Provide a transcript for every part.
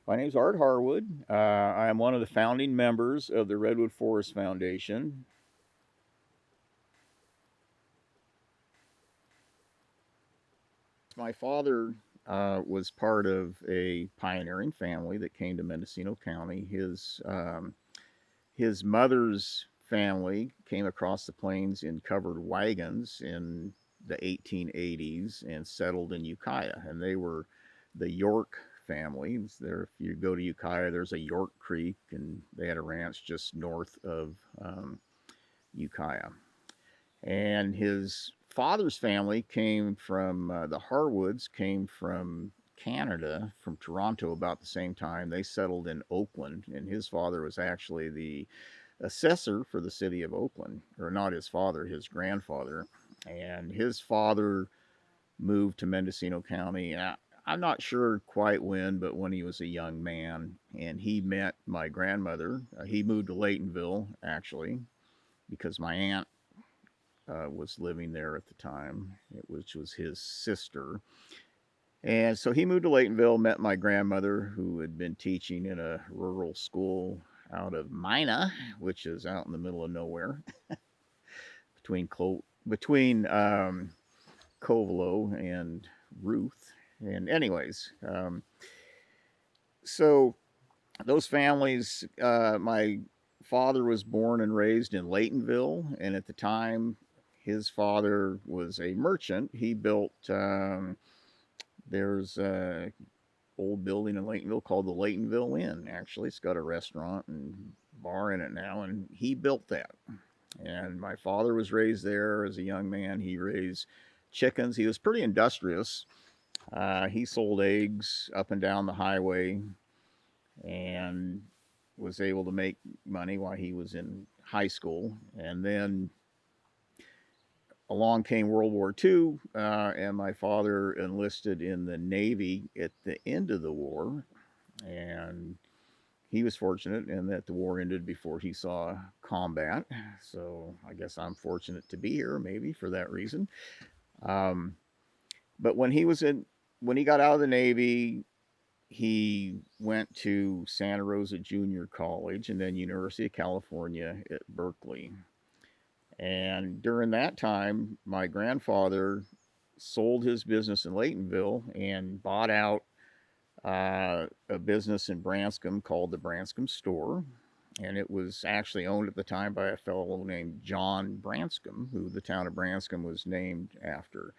My name is Art Harwood. I am one of the founding members of the Redwood Forest Foundation. My father was part of a pioneering family that came to Mendocino County. His mother's family came across the plains in covered wagons in the 1880s and settled in Ukiah, and they were the York family. There, if you go to Ukiah, there's a York Creek, and they had a ranch just north of Ukiah. And his father's family came from the Harwoods, came from Canada, from Toronto, about the same time. They settled in Oakland, and his father was actually the assessor for the city of Oakland, or not his father, his grandfather. And his father moved to Mendocino County. I'm not sure quite when, but when he was a young man, and he met my grandmother. He moved to Laytonville, actually, because my aunt was living there at the time, which was his sister. And so he moved to Laytonville, met my grandmother, who had been teaching in a rural school out of Mina, which is out in the middle of nowhere between Covelo and Ruth. And anyways, so those families, my father was born and raised in Laytonville, and at the time, his father was a merchant. He built there's a old building in Laytonville called the Laytonville Inn. Actually, it's got a restaurant and bar in it now, and he built that. And my father was raised there as a young man. He raised chickens. He was pretty industrious. He sold eggs up and down the highway and was able to make money while he was in high school. And then along came World War II, and my father enlisted in the Navy at the end of the war. And he was fortunate in that the war ended before he saw combat. So I guess I'm fortunate to be here, maybe for that reason. Um, but when he got out of the Navy, he went to Santa Rosa Junior College and then University of California at Berkeley. And during that time, my grandfather sold his business in Laytonville and bought out a business in Branscombe called the Branscombe Store. And it was actually owned at the time by a fellow named John Branscombe, who the town of Branscombe was named after.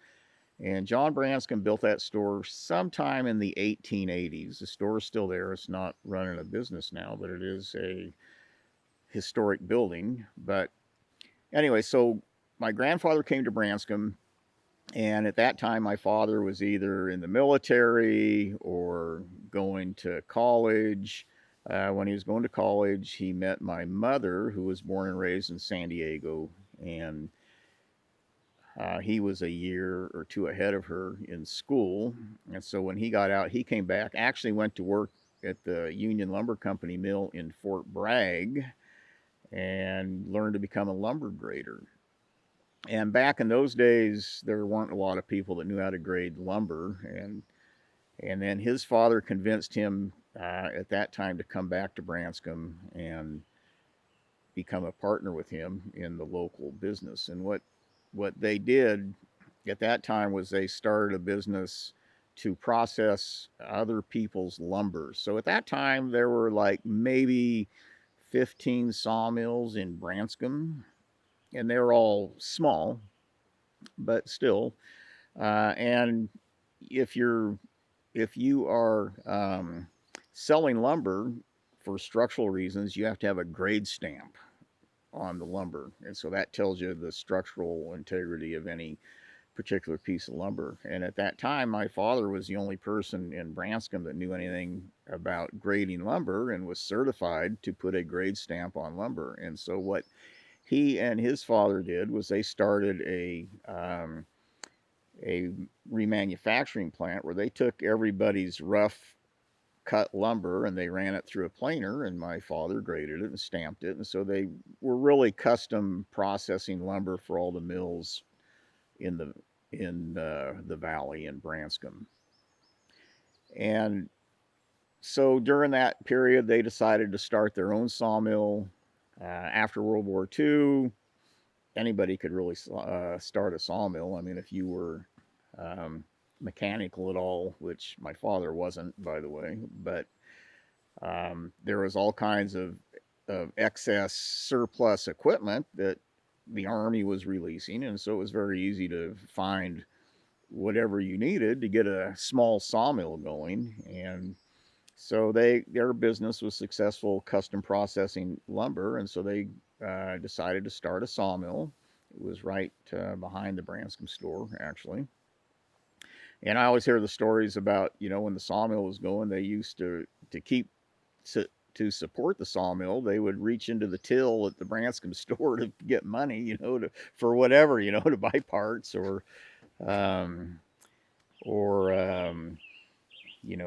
And John Branscombe built that store sometime in the 1880s. The store is still there. It's not running a business now, but it is a historic building. But anyway, so my grandfather came to Branscombe, and at that time, my father was either in the military or going to college. When he was going to college, he met my mother, who was born and raised in San Diego, and he was a year or two ahead of her in school. And so when he got out, he came back, actually went to work at the Union Lumber Company mill in Fort Bragg and learned to become a lumber grader. And back in those days, there weren't a lot of people that knew how to grade lumber. And then his father convinced him at that time to come back to Branscombe and become a partner with him in the local business. And what they did at that time was they started a business to process other people's lumber. So at that time, there were like maybe 15 sawmills in Branscombe, and they were all small, but still. And if you're if you are selling lumber for structural reasons, you have to have a grade stamp on the lumber, and so that tells you the structural integrity of any particular piece of lumber. And at that time, my father was the only person in Branscombe that knew anything about grading lumber and was certified to put a grade stamp on lumber. And so what he and his father did was they started a remanufacturing plant where they took everybody's rough cut lumber and they ran it through a planer, and my father graded it and stamped it. And so they were really custom processing lumber for all the mills in the valley in Branscombe. And So during that period, they decided to start their own sawmill. After World War II, anybody could really start a sawmill. I mean, if you were um, mechanical at all, which my father wasn't, by the way, but there was all kinds of excess surplus equipment that the Army was releasing, and so it was very easy to find whatever you needed to get a small sawmill going. And so their business was successful custom processing lumber, and so they decided to start a sawmill. It was right behind the Branscombe store, actually. And I always hear the stories about, when the sawmill was going, they used to keep to support the sawmill, they would reach into the till at the Branscombe store to get money, for whatever, to buy parts um, or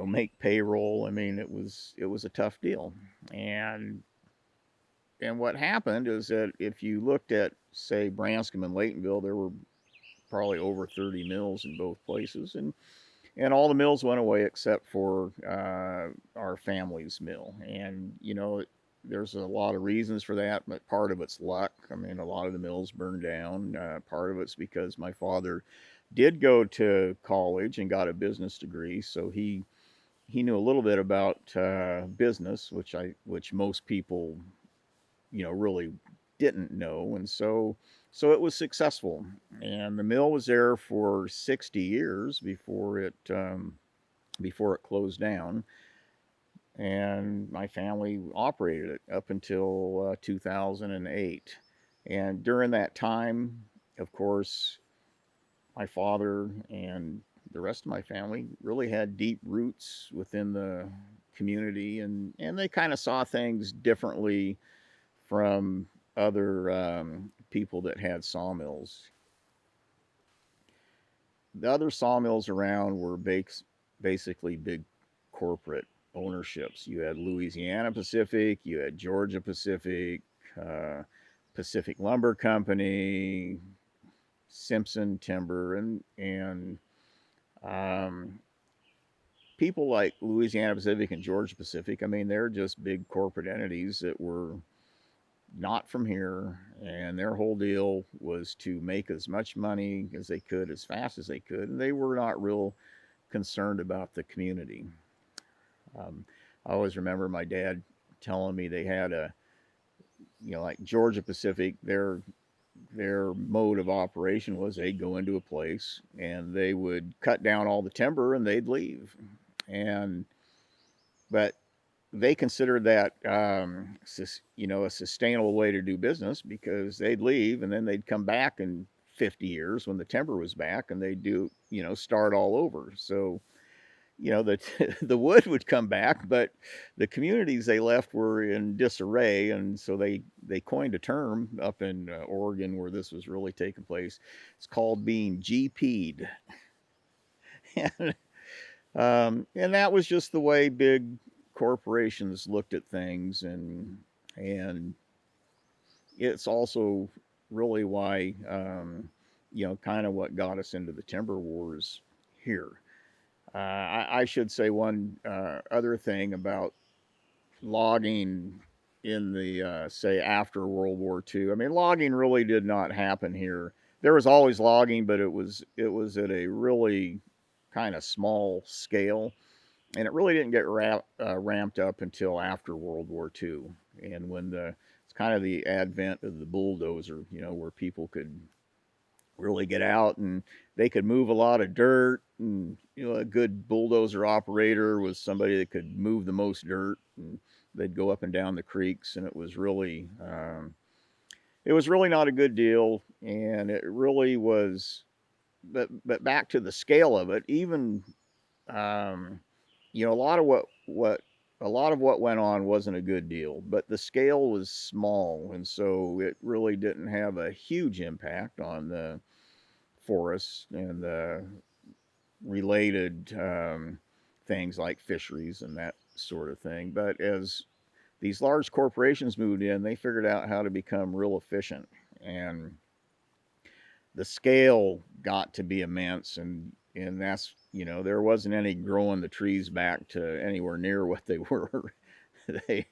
make payroll. I mean, it was a tough deal, and what happened is that if you looked at, say, Branscombe and Laytonville, there were probably over 30 mills in both places, and all the mills went away except for our family's mill. And there's a lot of reasons for that, but part of it's luck. I mean, a lot of the mills burned down. Part of it's because my father did go to college and got a business degree, so he knew a little bit about business, which most people really didn't know, and so it was successful. And the mill was there for 60 years before it closed down, and my family operated it up until 2008. And during that time, of course, my father and the rest of my family really had deep roots within the community, and they kind of saw things differently from other people that had sawmills. The other sawmills around were basically big corporate ownerships. You had Louisiana Pacific, you had Georgia Pacific, uh, Pacific Lumber Company, Simpson Timber, and um, people like Louisiana Pacific and Georgia Pacific. I mean, they're just big corporate entities that were not from here, and their whole deal was to make as much money as they could as fast as they could, and they were not real concerned about the community. I always remember my dad telling me they had like Georgia Pacific, their mode of operation was they'd go into a place and they would cut down all the timber and they'd leave. And but they considered that a sustainable way to do business, because they'd leave and then they'd come back in 50 years when the timber was back, and they'd do start all over. So the the wood would come back, but the communities they left were in disarray, and so they coined a term up in Oregon where this was really taking place. It's called being GP'd. And that was just the way big corporations looked at things, and it's also really why kind of what got us into the timber wars here. I should say one other thing about logging in the say after World War II. I mean, logging really did not happen here. There was always logging, but it was at a really kind of small scale, and it really didn't get ramped up until after World War II, and when it's kind of the advent of the bulldozer, where people could really get out and they could move a lot of dirt, and a good bulldozer operator was somebody that could move the most dirt, and they'd go up and down the creeks, and it was really not a good deal, and it really was. But back to the scale of it, even um, a lot of what went on wasn't a good deal, but the scale was small, and so it really didn't have a huge impact on the forests and the related things like fisheries and that sort of thing. But as these large corporations moved in, they figured out how to become real efficient, and the scale got to be immense, and that's there wasn't any growing the trees back to anywhere near what they were. they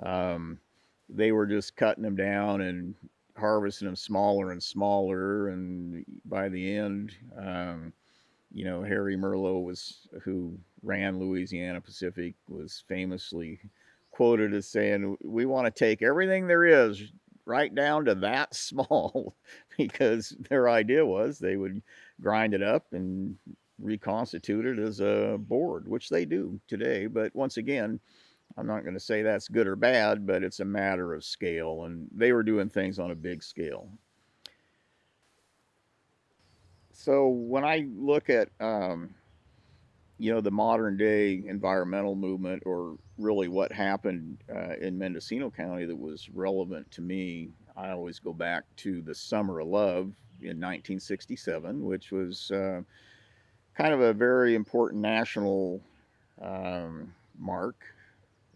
um, they were just cutting them down and harvesting them smaller and smaller, and by the end, Harry Merlot who ran Louisiana Pacific, was famously quoted as saying, "We want to take everything there is right down to that small," because their idea was they would grind it up and reconstitute it as a board, which they do today. But once again, I'm not going to say that's good or bad, but it's a matter of scale, and they were doing things on a big scale. So when I look at the modern day environmental movement, or really what happened in Mendocino County that was relevant to me, I always go back to the Summer of Love in 1967, which was kind of a very important national mark,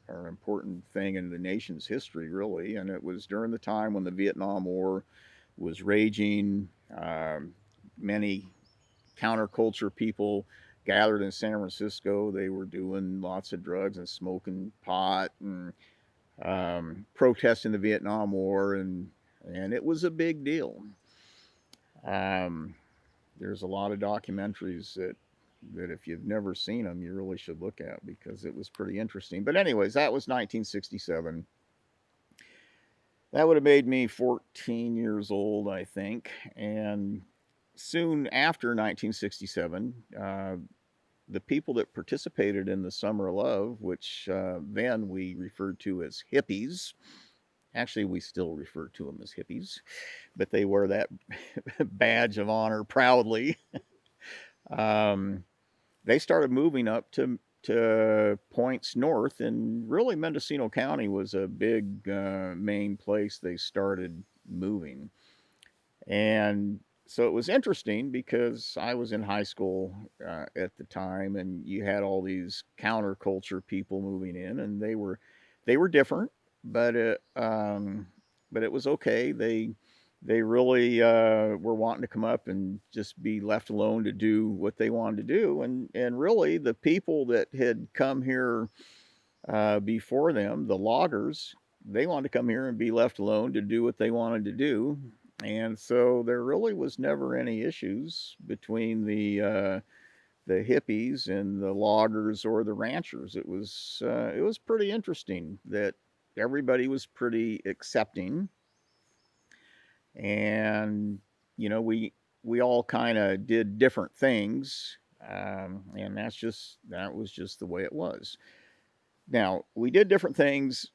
or important thing in the nation's history, really. And it was during the time when the Vietnam War was raging. Many counterculture people gathered in San Francisco. They were doing lots of drugs and smoking pot and protesting the Vietnam War, and it was a big deal. Um, there's a lot of documentaries that if you've never seen them, you really should look at, because it was pretty interesting. But anyways, that was 1967. That would have made me 14 years old, I think. And soon after 1967, the people that participated in the Summer of Love, which then we referred to as hippies. Actually, we still refer to them as hippies, but they wear that badge of honor proudly. Um, they started moving up to points north, and really Mendocino County was a big main place they started moving. And so it was interesting because I was in high school at the time, and you had all these counterculture people moving in, and they were different, but it was okay. They really were wanting to come up and just be left alone to do what they wanted to do, and really the people that had come here before them, the loggers, they wanted to come here and be left alone to do what they wanted to do. And so there really was never any issues between the hippies and the loggers or the ranchers. It was pretty interesting that everybody was pretty accepting, and we all kind of did different things, and that was just the way it was. Now we did different things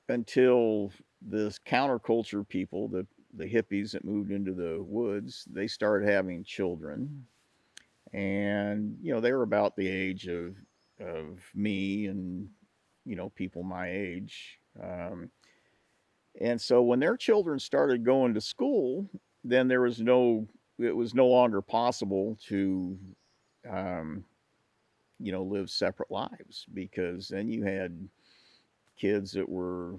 until this counterculture people, the hippies that moved into the woods, they started having children, and they were about the age of me and people my age, and so when their children started going to school, then it was no longer possible to um, live separate lives, because then you had kids that were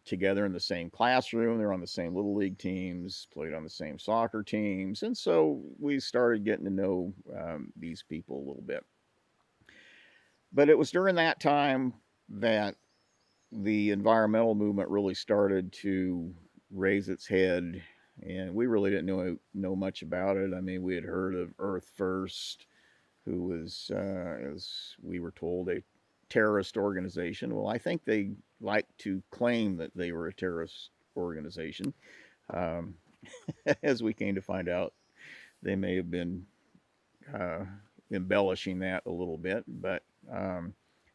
together in the same classroom. They're on the same little league teams, played on the same soccer teams, and so we started getting to know these people a little bit. But it was during that time that the environmental movement really started to raise its head, and we really didn't know much about it. I mean, we had heard of Earth First, who was, as we were told, a terrorist organization. Well, I think they like to claim that they were a terrorist organization. Um, as we came to find out, they may have been uh, embellishing that a little bit, but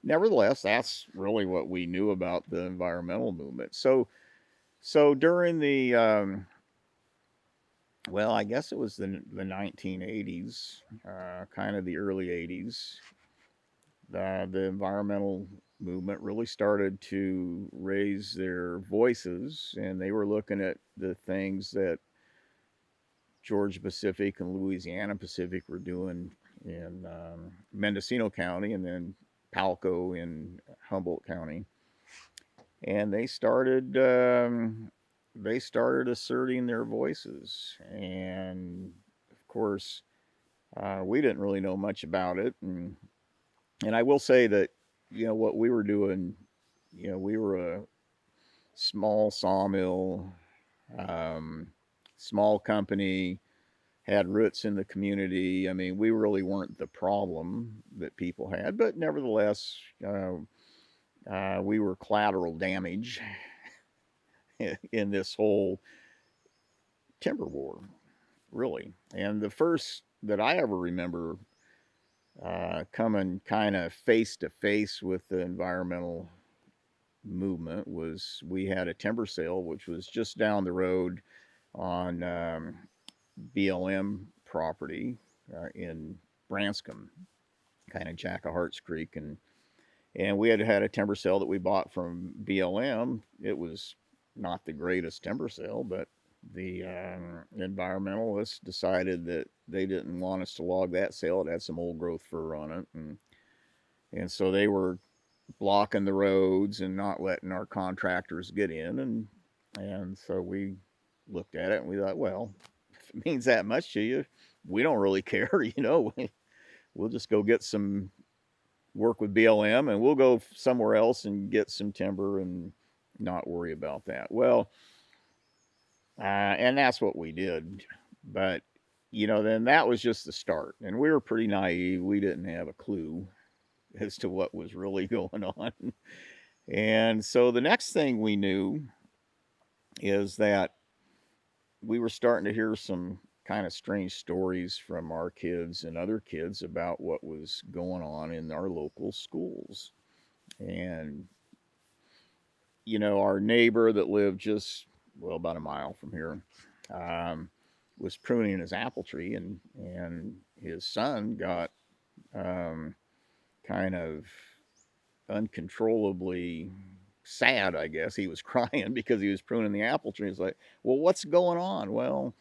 nevertheless, that's really what we knew about the environmental movement. So during the well, I guess it was the 1980s, kind of the early 80s, the environmental movement really started to raise their voices, and they were looking at the things that Georgia Pacific and Louisiana Pacific were doing in Mendocino County, and then Palco in Humboldt County, and they started asserting their voices, and of course We didn't really know much about it, and I will say that what we were doing, we were a small sawmill, um, small company, had roots in the community. I mean, we really weren't the problem that people had, but nevertheless, we were collateral damage in this whole timber war, really. And the first that I ever remember coming kind of face to face with the environmental movement was we had a timber sale, which was just down the road on BLM property in Branscombe, kind of Jack of Hearts Creek, and we had a timber sale that we bought from BLM. It was not the greatest timber sale, but the environmentalists decided that they didn't want us to log that sale. It had some old growth fir on it, and so they were blocking the roads and not letting our contractors get in, and so we looked at it and we thought, well, if it means that much to you, we don't really care, we'll just go get some work with BLM and we'll go somewhere else and get some timber and not worry about that. Well, and that's what we did. But, then that was just the start. And we were pretty naive. We didn't have a clue as to what was really going on. And so the next thing we knew is that we were starting to hear some kind of strange stories from our kids and other kids about what was going on in our local schools. And, our neighbor that lived just, well, about a mile from here, um, was pruning his apple tree, and his son got um, kind of uncontrollably sad, I guess. He was crying because he was pruning the apple tree. He's like, well, what's going on? Well,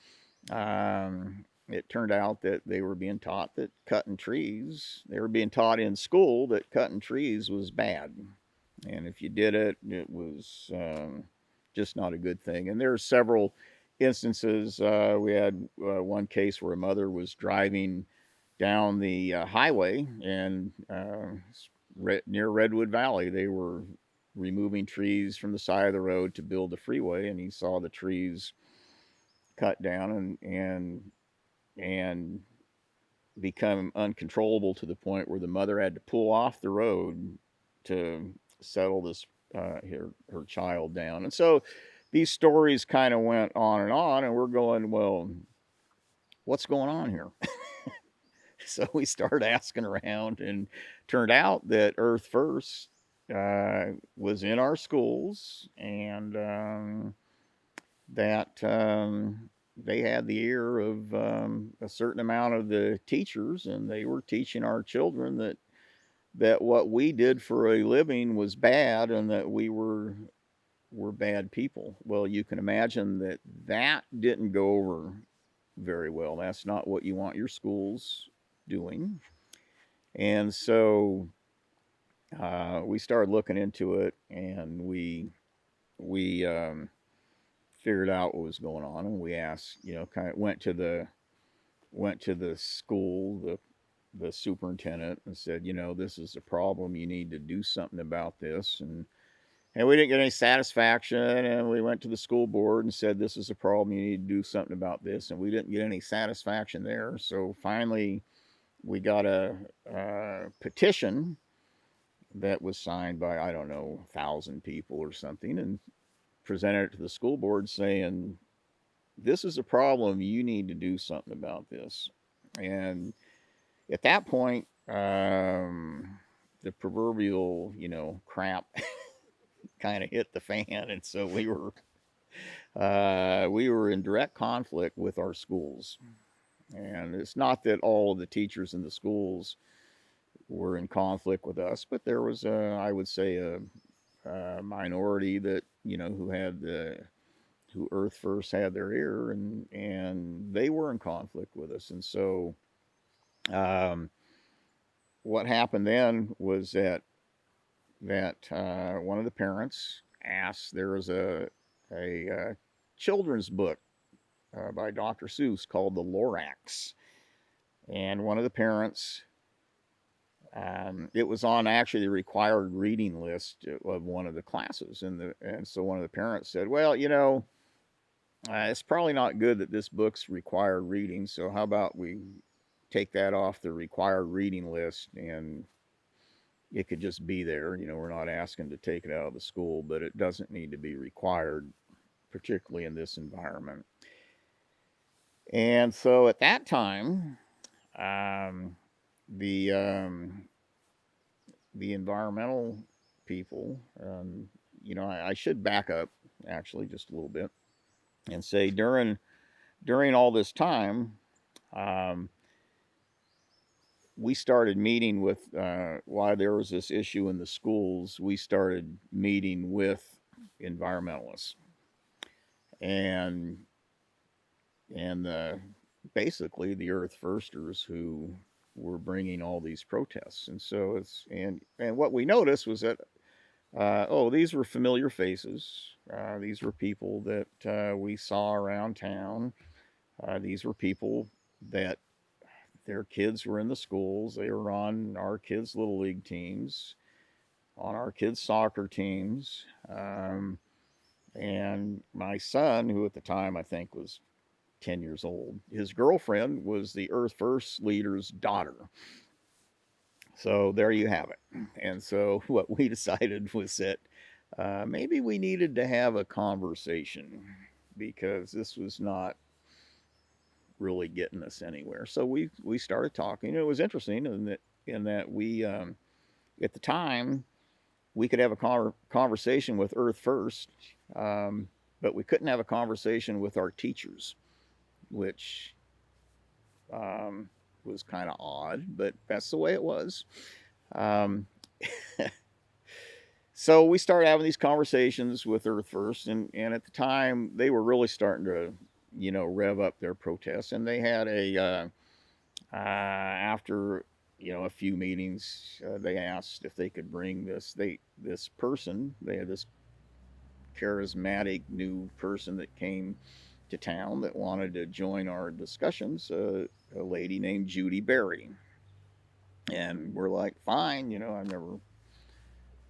it turned out that they were being taught that cutting trees, they were being taught in school that cutting trees was bad. And if you did it, it was just not a good thing. And there are several instances. We had one case where a mother was driving down the highway and near Redwood Valley, they were removing trees from the side of the road to build the freeway, and he saw the trees cut down and become uncontrollable to the point where the mother had to pull off the road to settle this her child down. And so these stories kind of went on, and we're going, well, what's going on here? So we started asking around, and turned out that Earth First was in our schools, and that they had the ear of a certain amount of the teachers, and they were teaching our children that what we did for a living was bad, and that we were bad people. Well, you can imagine that didn't go over very well. That's not what you want your schools doing. And so we started looking into it, and we figured out what was going on, and we asked, kind of went to the school, the superintendent, and said, this is a problem. You need to do something about this. And we didn't get any satisfaction. And we went to the school board and said, this is a problem. You need to do something about this. And we didn't get any satisfaction there. So finally, we got a petition that was signed by, I don't know, 1,000 people or something, and presented it to the school board saying, this is a problem. You need to do something about this. And at that point, the proverbial, crap kind of hit the fan. And so we were in direct conflict with our schools. And it's not that all of the teachers in the schools were in conflict with us, but there was, I would say, a minority that, who Earth First had their ear, and they were in conflict with us. And so um, what happened then was that one of the parents asked. There was a children's book by Dr. Seuss called The Lorax, And one of the parents, it was on actually the required reading list of one of the classes, and so one of the parents said, "Well, it's probably not good that this book's required reading. So how about we take that off the required reading list and it could just be there. We're not asking to take it out of the school, but it doesn't need to be required, particularly in this environment." And so at that time, um, the the environmental people, I should back up actually just a little bit and say during all this time, um, we started meeting with while there was this issue in the schools. We started meeting with environmentalists and and basically the Earth Firsters who were bringing all these protests. And so and what we noticed was that these were familiar faces. These were people that we saw around town. These were people that their kids were in the schools. They were on our kids' little league teams, on our kids' soccer teams. And my son, who at the time I think was 10 years old, his girlfriend was the Earth First leader's daughter. So there you have it. And so what we decided was that maybe we needed to have a conversation because this was not really getting us anywhere. So we started talking. It was interesting in that we at the time we could have a conversation with Earth First, but we couldn't have a conversation with our teachers, which was kind of odd, but that's the way it was. Um, so we started having these conversations with Earth First, and at the time they were really starting to, rev up their protests, and they had after a few meetings, they asked if they could bring this person. They had this charismatic new person that came to town that wanted to join our discussions. A lady named Judy Berry, and we're like, fine. I've never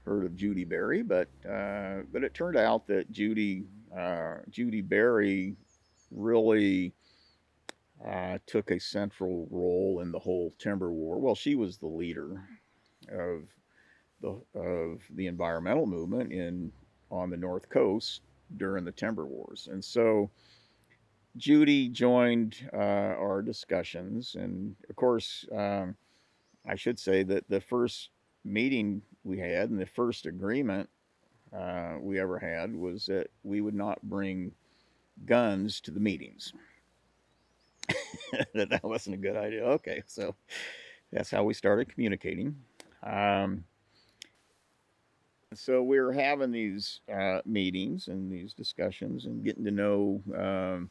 heard of Judy Berry, but it turned out that Judy Berry really took a central role in the whole timber war. Well, she was the leader of the environmental movement on the North Coast during the timber wars, and so Judy joined our discussions, and of course, I should say that the first meeting we had and the first agreement we ever had was that we would not bring guns to the meetings. that wasn't a good idea. Okay, so that's how we started communicating. Um, so we were having these meetings and these discussions and getting to know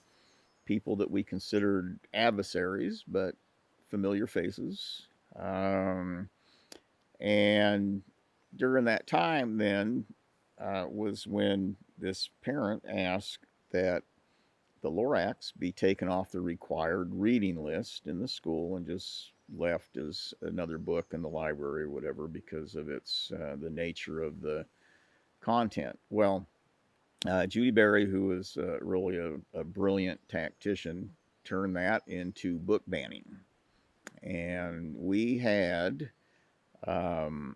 people that we considered adversaries, but familiar faces. And during that time, then was when this parent asked that the Lorax be taken off the required reading list in the school and just left as another book in the library or whatever because of the nature of the content. Well, Judy Berry, who was really a brilliant tactician, turned that into book banning, and um,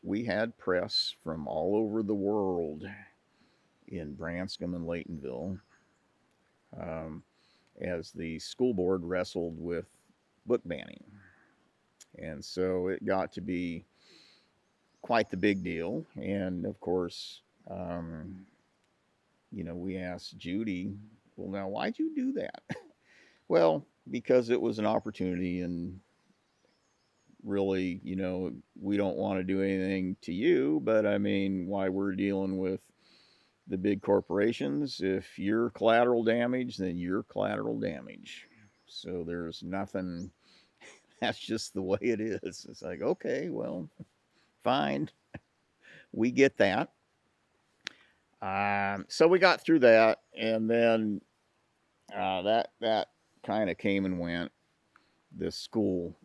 we had press from all over the world in Branscombe and Laytonville um, as the school board wrestled with book banning. And so it got to be quite the big deal. And of course, we asked Judy, well, now, why'd you do that? Well, because it was an opportunity, and really, we don't want to do anything to you, but I mean, why we're dealing with the big corporations. If you're collateral damage, then you're collateral damage. So there's nothing, that's just the way it is. It's like, okay, well, fine. We get that. So we got through that, and then that kind of came and went. school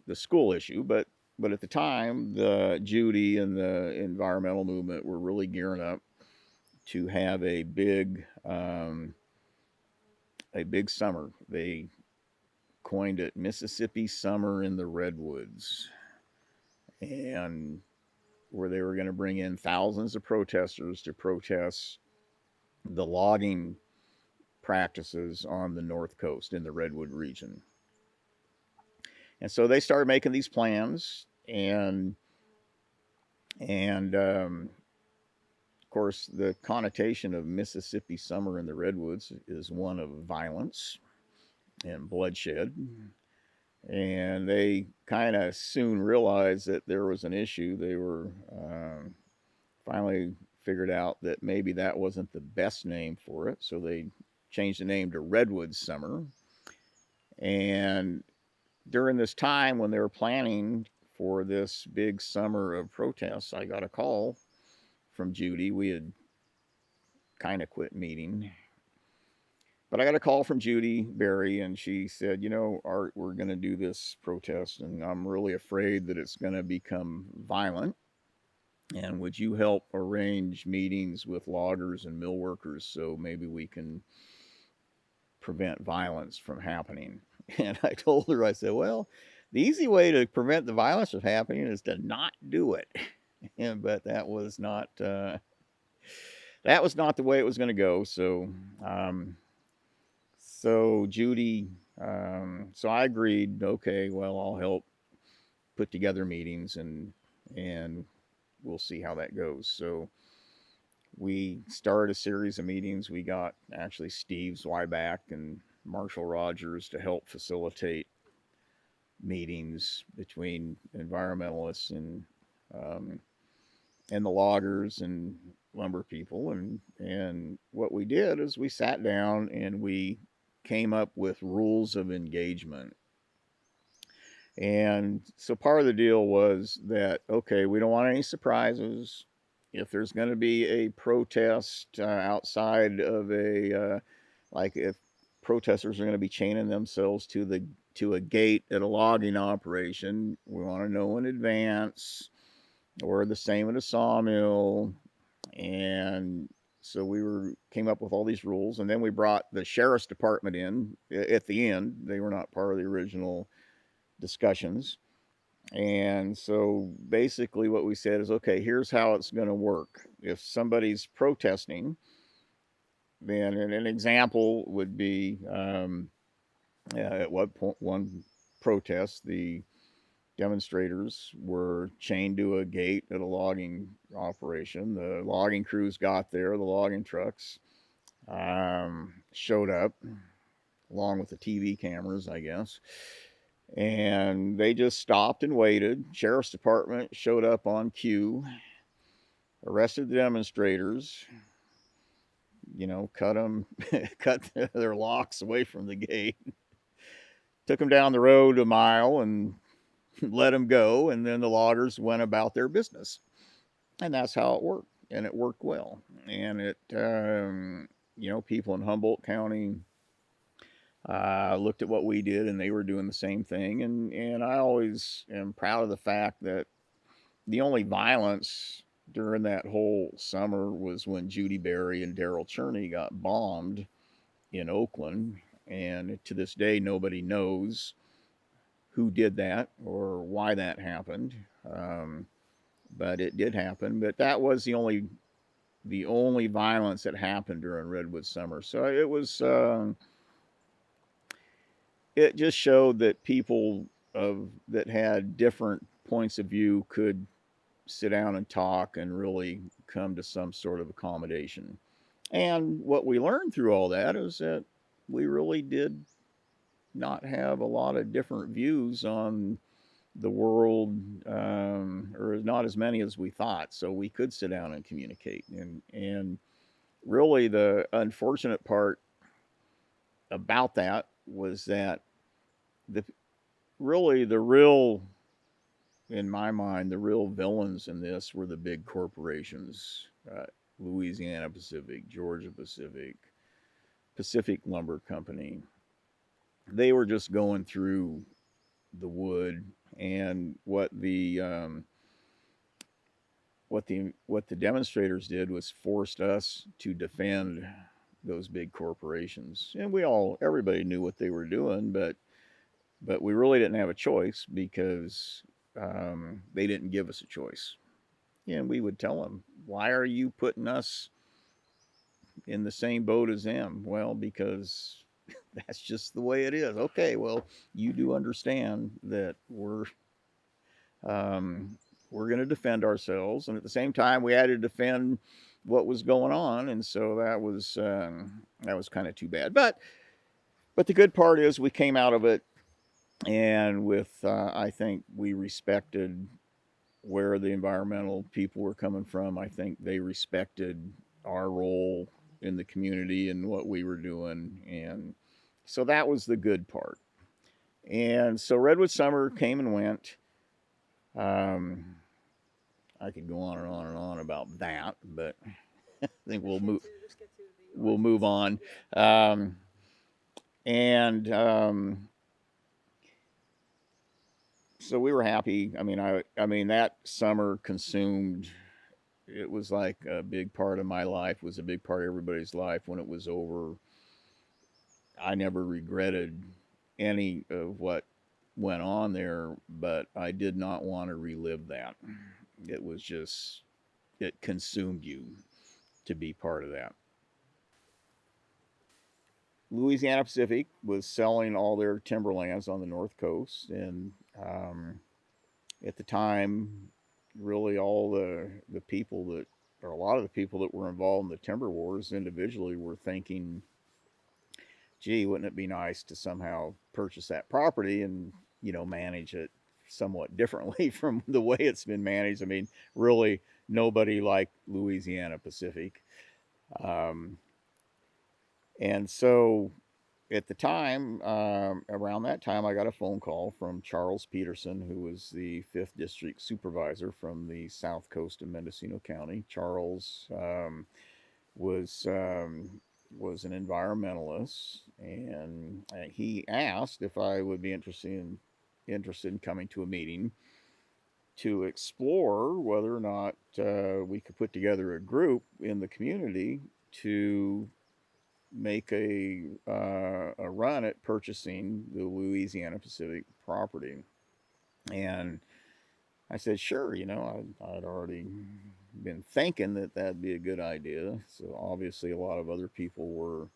issue, but at the time, the Judy and the environmental movement were really gearing up to have a big summer. They coined it Mississippi Summer in the Redwoods, and where they were going to bring in thousands of protesters to protest the logging practices on the North Coast in the Redwood region. And so they started making these plans, and of course, the connotation of Mississippi Summer in the Redwoods is one of violence and bloodshed. And they kind of soon realized that there was an issue. They were finally figured out that maybe that wasn't the best name for it, so they changed the name to Redwood Summer. And during this time when they were planning for this big summer of protests, I got a call from Judy. We had kind of quit meeting, but I got a call from Judy Berry, and she said, "You know, Art, we're going to do this protest, and I'm really afraid that it's going to become violent. And would you help arrange meetings with loggers and mill workers so maybe we can prevent violence from happening?" And I told her, I said, "Well, the easy way to prevent the violence from happening is to not do it." But that was not the way it was going to go. So Judy, so I agreed. Okay, well, I'll help put together meetings, and we'll see how that goes. So we started a series of meetings. We got actually Steve Zweiback and Marshall Rogers to help facilitate meetings between environmentalists um, and the loggers and lumber people. And what we did is we sat down and we came up with rules of engagement. And so part of the deal was that, okay, we don't want any surprises. If there's going to be a protest outside of like if protesters are going to be chaining themselves to a gate at a logging operation, we want to know in advance. Or the same at a sawmill. And so came up with all these rules, and then we brought the sheriff's department in at the end. They were not part of the original discussions. And so basically what we said is, okay, here's how it's going to work. If somebody's protesting, then an example would be at one protest, the demonstrators were chained to a gate at a logging operation. The logging crews got there, the logging trucks showed up, along with the TV cameras, I guess. And they just stopped and waited. Sheriff's department showed up on cue, arrested the demonstrators, cut their locks away from the gate, took them down the road a mile and let them go, and then the loggers went about their business. And that's how it worked, and it worked well. And people in Humboldt County looked at what we did, and they were doing the same thing. And I always am proud of the fact that the only violence during that whole summer was when Judy Berry and Daryl Cherney got bombed in Oakland. And to this day, nobody knows who did that or why that happened. But it did happen. But that was the only violence that happened during Redwood Summer. So it just showed that people that had different points of view could sit down and talk and really come to some sort of accommodation. And what we learned through all that is that we really did not have a lot of different views on the world, or not as many as we thought. So we could sit down and communicate. And really, the unfortunate part about that was that the real, in my mind, the real villains in this were the big corporations, Louisiana Pacific, Georgia Pacific, Pacific Lumber Company. They were just going through the wood, and what the demonstrators did was forced us to defend those big corporations. And everybody knew what they were doing, but we really didn't have a choice because they didn't give us a choice. And we would tell them, why are you putting us in the same boat as them? Well, because that's just the way it is. Okay, well, you do understand that um, we're going to defend ourselves, and at the same time, we had to defend what was going on, and so that was kind of too bad. But the good part is we came out of it, and with I think we respected where the environmental people were coming from. I think they respected our role in the community and what we were doing, and so that was the good part. And so Redwood Summer came and went. Um, I could go on and on and on about that, but I think we'll move on. Um, and so we were happy. I mean that summer consumed. It was like a big part of my life. Was a big part of everybody's life. When it was over, I never regretted any of what went on there, but I did not want to relive that. It was just, it consumed you to be part of that. Louisiana Pacific was selling all their timberlands on the North Coast, and at the time, really all the people that, or a lot of the people that were involved in the timber wars individually were thinking, gee, wouldn't it be nice to somehow purchase that property and manage it somewhat differently from the way it's been managed? I mean, really, nobody liked Louisiana Pacific, um, and so at the time, around that time, I got a phone call from Charles Peterson, who was the 5th District Supervisor from the south coast of Mendocino County. Charles was was an environmentalist, and he asked if I would be interested in coming to a meeting to explore whether or not we could put together a group in the community to make a run at purchasing the Louisiana Pacific property. And I said, sure. I'd already been thinking that that'd be a good idea. So obviously, a lot of other people were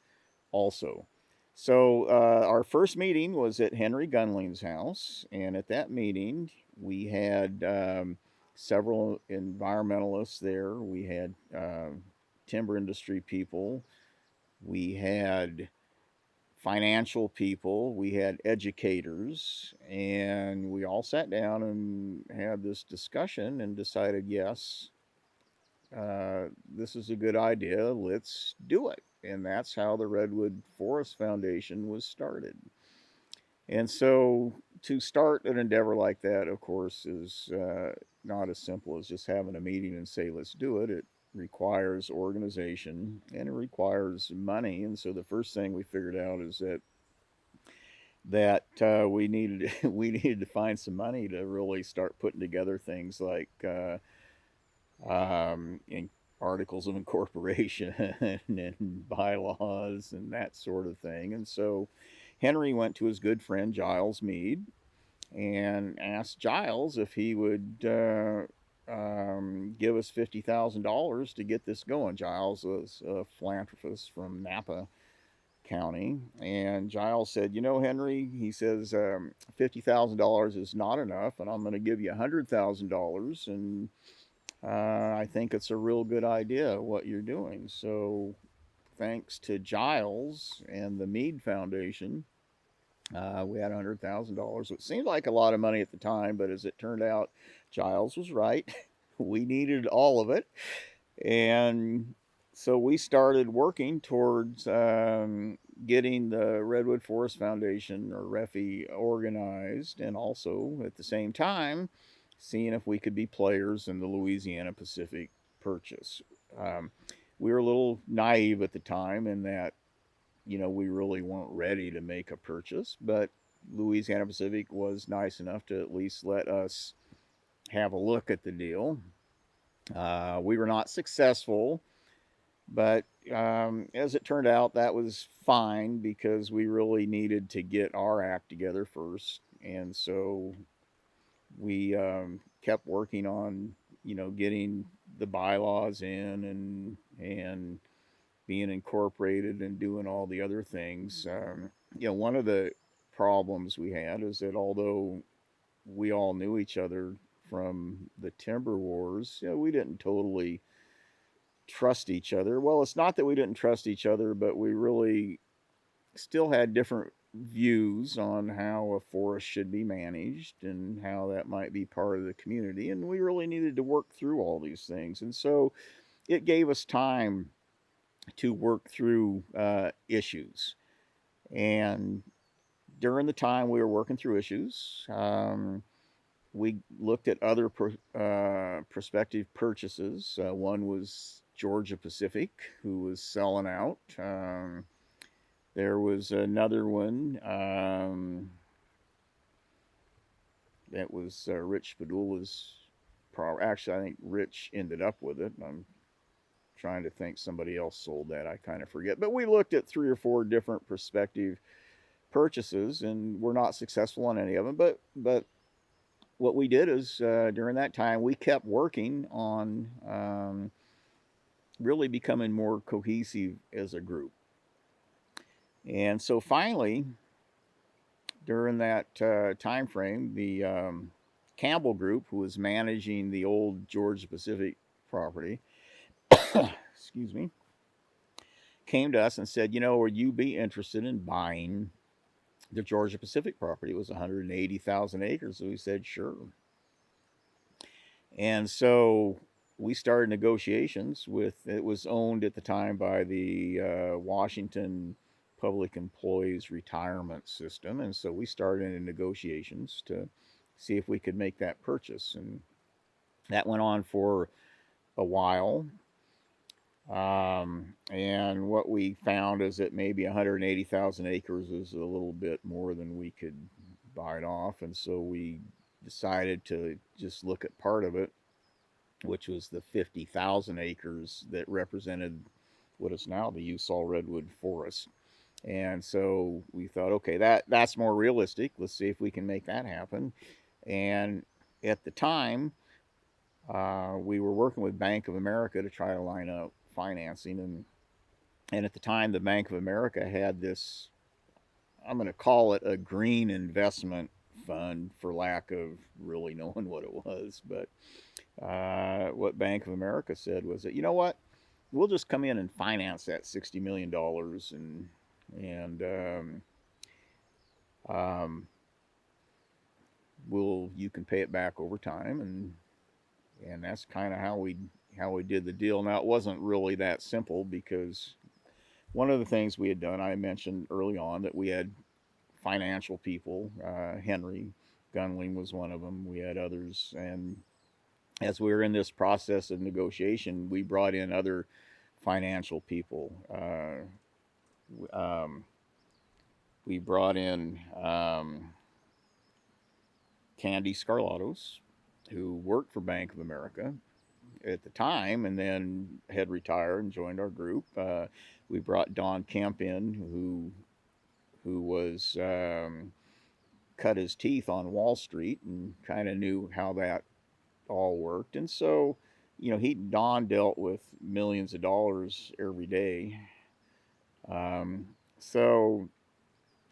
also. So our first meeting was at Henry Gunling's house, and at that meeting, we had several environmentalists there. We had timber industry people. We had financial people, we had educators, and we all sat down and had this discussion and decided, yes, this is a good idea, let's do it. And that's how the Redwood Forest Foundation was started. And so to start an endeavor like that, of course, is not as simple as just having a meeting and say, let's do it. It requires organization and it requires money. And so the first thing we figured out is that we needed we needed to find some money to really start putting together things like in articles of incorporation and bylaws and that sort of thing. And so Henry went to his good friend Giles Mead and asked Giles if he would give us $50,000 to get this going. Giles was a philanthropist from Napa County, and Giles said, Henry, he says, $50,000 is not enough, and I'm going to give you $100,000, and I think it's a real good idea what you're doing. So, thanks to Giles and the Mead Foundation, we had $100,000. It seemed like a lot of money at the time, but as it turned out, Giles was right. We needed all of it. And so we started working towards getting the Redwood Forest Foundation, or RFFI, organized, and also at the same time seeing if we could be players in the Louisiana Pacific purchase. Um, we were a little naive at the time in that we really weren't ready to make a purchase, but Louisiana Pacific was nice enough to at least let us have a look at the deal. We were not successful, but as it turned out, that was fine because we really needed to get our act together first. And so we kept working on, getting the bylaws in and being incorporated and doing all the other things. One of the problems we had is that although we all knew each other from the timber wars, we didn't totally trust each other. Well, it's not that we didn't trust each other, but we really still had different views on how a forest should be managed and how that might be part of the community. And we really needed to work through all these things. And so it gave us time to work through issues. And during the time we were working through issues, we looked at other prospective purchases. One was Georgia Pacific, who was selling out. There was another one that was Rich Padula's. Actually, I think Rich ended up with it. I'm trying to think somebody else sold that. I kind of forget. But we looked at 3 or 4 different prospective purchases, and we're not successful on any of them. But what we did is during that time we kept working on really becoming more cohesive as a group. And so finally, during that time frame, the Campbell Group, who was managing the old Georgia Pacific property, excuse me, came to us and said, would you be interested in buying the Georgia Pacific property? It was 180,000 acres. So we said, sure. And so we started negotiations with, it was owned at the time by the Washington Public Employees Retirement System. And so we started in negotiations to see if we could make that purchase. And that went on for a while. And what we found is that maybe 180,000 acres is a little bit more than we could bite off. And so we decided to just look at part of it, which was the 50,000 acres that represented what is now the Usal Redwood Forest. And so we thought, okay, that's more realistic. Let's see if we can make that happen. And at the time, we were working with Bank of America to try to line up financing. And at the time, the Bank of America had this, I'm going to call it a green investment fund for lack of really knowing what it was. But what Bank of America said was that, you know what, we'll just come in and finance that $60 million and you can pay it back over time, and that's kind of how we did the deal. Now it wasn't really that simple because one of the things we had done, I mentioned early on that we had financial people. Henry Gunling was one of them. We had others, and as we were in this process of negotiation, we brought in other financial people. We brought in Candy Scarlatos, who worked for Bank of America at the time and then had retired and joined our group. We brought Don Kemp in, who was cut his teeth on Wall Street and kind of knew how that all worked. And so, Don dealt with millions of dollars every day. So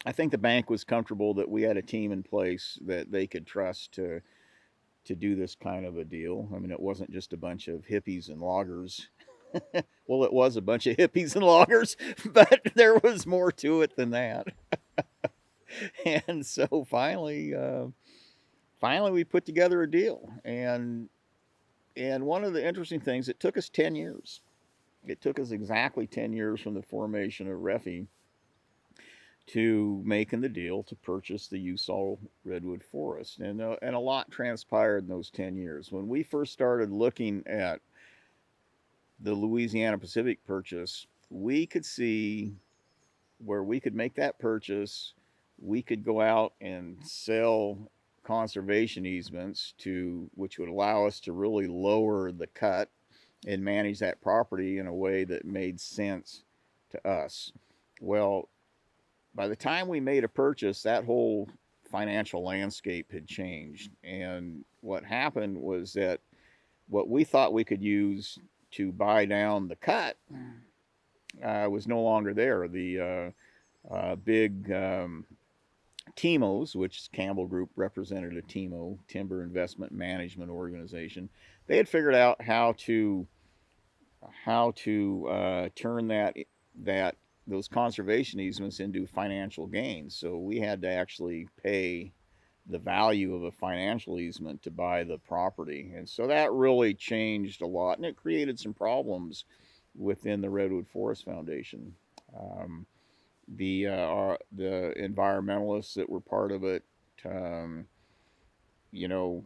I think the bank was comfortable that we had a team in place that they could trust to do this kind of a deal. I mean, it wasn't just a bunch of hippies and loggers. Well, it was a bunch of hippies and loggers, but there was more to it than that. And so finally we put together a deal. And one of the interesting things, it took us 10 years. It took us exactly 10 years from the formation of RFFI to making the deal to purchase the Usal Redwood Forest. And a lot transpired in those 10 years. When we first started looking at the Louisiana Pacific purchase, we could see where we could make that purchase we could go out and sell conservation easements to which would allow us to really lower the cut and manage that property in a way that made sense to us. Well, by the time we made a purchase, that whole financial landscape had changed. And what happened was that what we thought we could use to buy down the cut was no longer there. The big TIMOs, which Campbell Group represented a TIMO, Timber Investment Management Organization, they had figured out how to turn that those conservation easements into financial gains. So we had to actually pay the value of a financial easement to buy the property, and so that really changed a lot, and it created some problems within the Redwood Forest Foundation. Um, the environmentalists that were part of it, um, you know,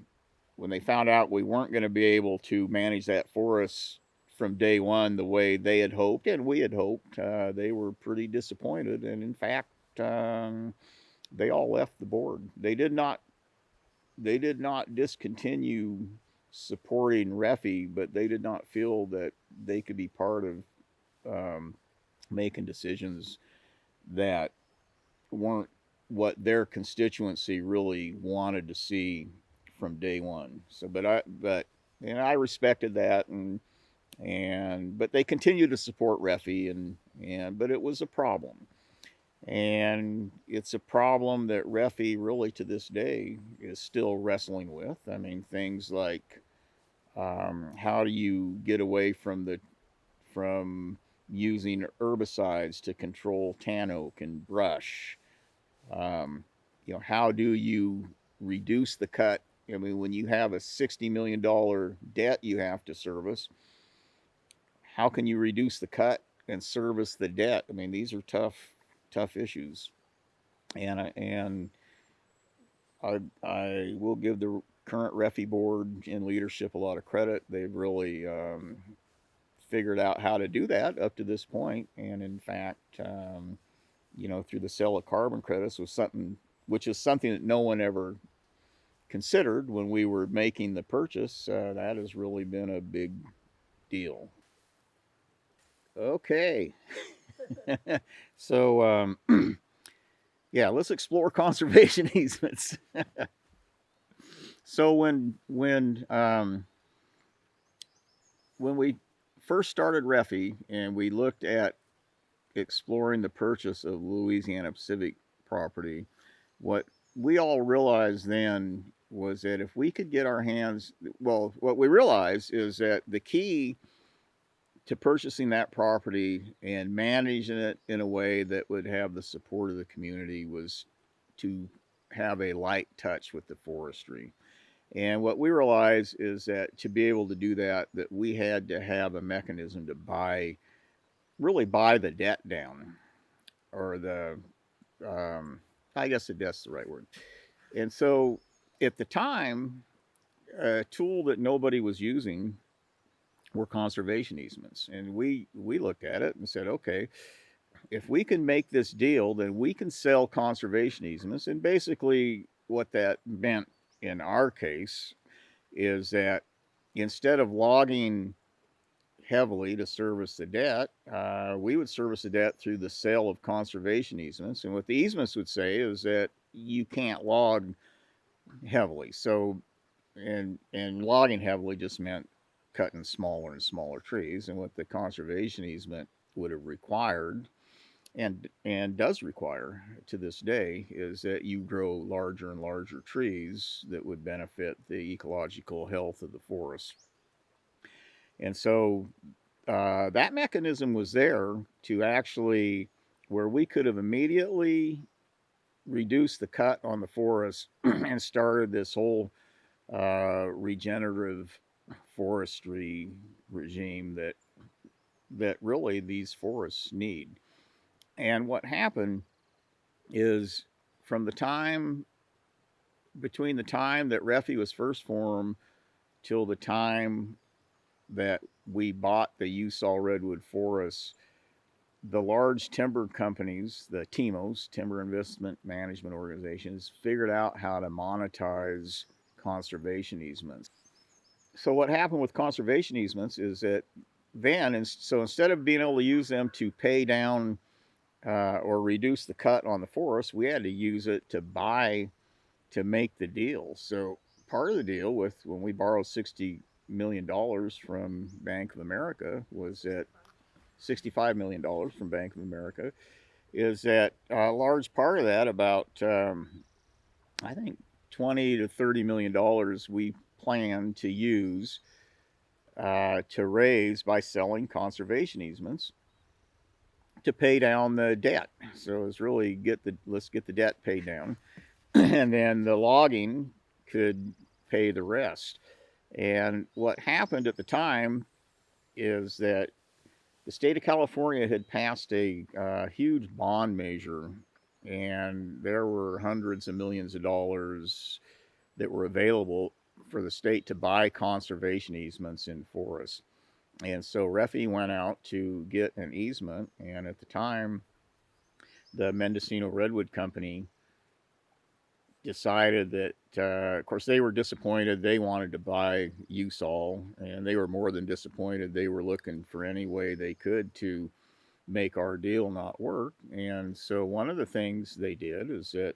when they found out we weren't going to be able to manage that forest from day one the way they had hoped and we had hoped, they were pretty disappointed. And in fact, they all left the board. They did not discontinue supporting RFFI, but they did not feel that they could be part of making decisions that weren't what their constituency really wanted to see from day one. So, but I respected that, and but they continued to support RFFI, but it was a problem, and it's a problem that RFFI really to this day is still wrestling with. I mean, things like how do you get away from using herbicides to control tan oak and brush? How do you reduce the cut? I mean, when you have a $60 million debt you have to service, how can you reduce the cut and service the debt? I mean, these are tough issues, and I will give the current RFFI board and leadership a lot of credit. They've really figured out how to do that up to this point, and in fact, through the sale of carbon credits was something which is something that no one ever considered when we were making the purchase. That has really been a big deal. Okay, so yeah, let's explore conservation easements. So when we first started RFFI and we looked at exploring the purchase of Louisiana Pacific property, what we all realized then was that if we could get our hands, well, what we realized is that the key to purchasing that property and managing it in a way that would have the support of the community was to have a light touch with the forestry. And what we realized is that to be able to do that, that we had to have a mechanism to really buy the debt down, or I guess that's the right word. And so at the time, a tool that nobody was using were conservation easements. And we looked at it and said, okay, if we can make this deal, then we can sell conservation easements. And basically, what that meant in our case is that instead of logging heavily to service the debt, we would service the debt through the sale of conservation easements. And what the easements would say is that you can't log heavily. So, and logging heavily just meant cutting smaller and smaller trees. And what the conservation easement would have required, and does require to this day, is that you grow larger and larger trees that would benefit the ecological health of the forest. And so that mechanism was there to actually, where we could have immediately reduced the cut on the forest and started this whole regenerative forestry regime that really these forests need. And what happened is, from the time between the time that RFFI was first formed till the time that we bought the Usal Redwood Forest, the large timber companies, the TIMOs, Timber Investment Management Organizations, figured out how to monetize conservation easements. So what happened with conservation easements is that so instead of being able to use them to pay down or reduce the cut on the forest, we had to use it to buy to make the deal. So part of the deal with when we borrowed $60 million from Bank of America was that $65 million from Bank of America is that a large part of that, about I think 20 to $30 million, we plan to use to raise by selling conservation easements to pay down the debt. So it's really let's get the debt paid down, and then the logging could pay the rest. And what happened at the time is that the state of California had passed a huge bond measure, and there were hundreds of millions of dollars that were available for the state to buy conservation easements in forests. And so RFFI went out to get an easement, and at the time, the Mendocino Redwood Company decided that, of course, they were disappointed. They wanted to buy Usal, and they were more than disappointed. They were looking for any way they could to make our deal not work. And so one of the things they did is that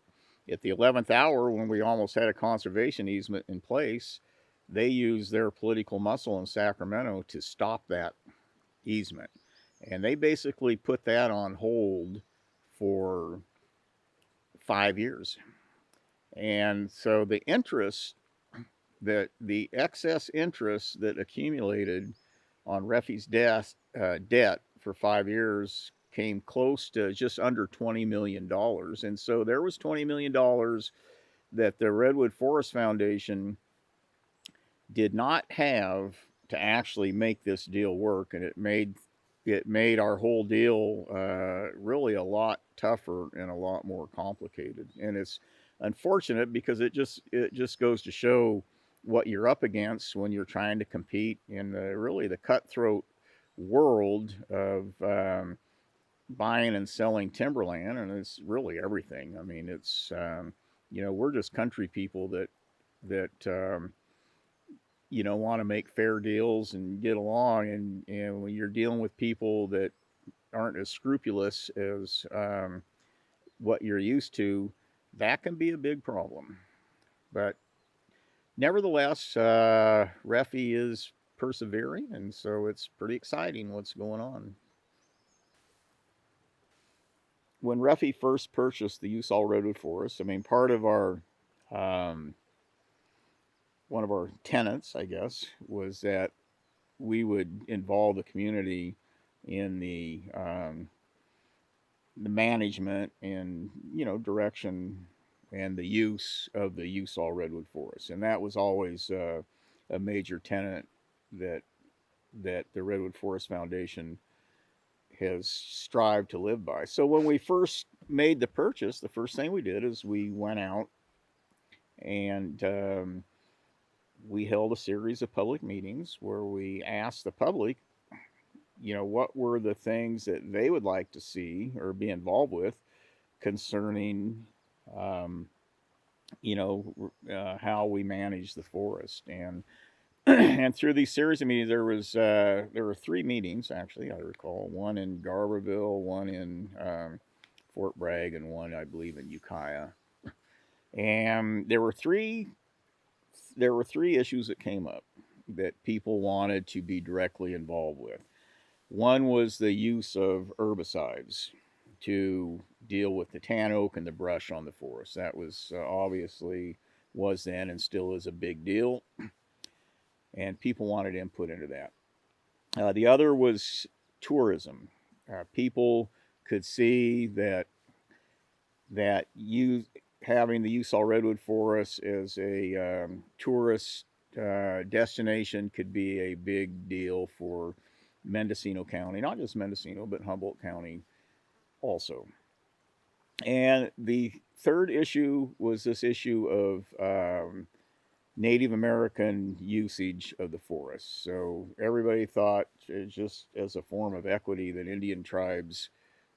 at the 11th hour, when we almost had a conservation easement in place, they used their political muscle in Sacramento to stop that easement. And they basically put that on hold for 5 years. And so the excess interest that accumulated on RFFI's debt for 5 years came close to just under $20 million. And so there was $20 million that the Redwood Forest Foundation did not have to actually make this deal work, and it made our whole deal really a lot tougher and a lot more complicated. And it's unfortunate because it just goes to show what you're up against when you're trying to compete in really the cutthroat world of buying and selling timberland, and it's really everything. I mean, it's we're just country people that want to make fair deals and get along, and when you're dealing with people that aren't as scrupulous as what you're used to, that can be a big problem. But nevertheless, RFFI is persevering, and so it's pretty exciting what's going on. When RFFI first purchased the Usal Redwood Forest, I mean, part of our one of our tenets, I guess, was that we would involve the community in the management and direction and the use of the Usal Redwood Forest, and that was always a major tenet that the Redwood Forest Foundation has strived to live by. So when we first made the purchase, the first thing we did is we went out and we held a series of public meetings where we asked the public, what were the things that they would like to see or be involved with concerning, how we manage the forest. And and through these series of meetings, there were 3 meetings actually. I recall one in Garberville, one in Fort Bragg, and one I believe in Ukiah. And there were three issues that came up that people wanted to be directly involved with. One was the use of herbicides to deal with the tan oak and the brush on the forest. That was obviously was then and still is a big deal, and people wanted input into that. The other was tourism. People could see that having the Usal Redwood Forest as a tourist destination could be a big deal for Mendocino County, not just Mendocino, but Humboldt County also. And the third issue was this issue of Native American usage of the forest. So everybody thought, just as a form of equity, that Indian tribes,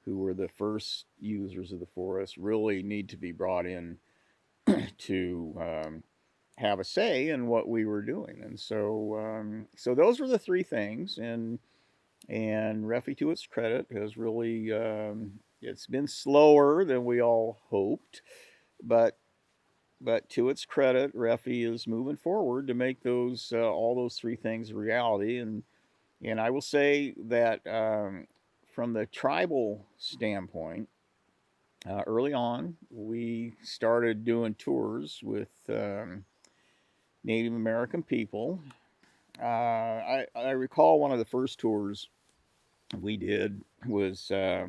who were the first users of the forest, really need to be brought in to have a say in what we were doing. And so those were the three things. And Refi, to its credit, has really it's been slower than we all hoped, but to its credit, Refi is moving forward to make those all those three things a reality. And I will say that from the tribal standpoint, early on, we started doing tours with Native American people. I recall one of the first tours we did was I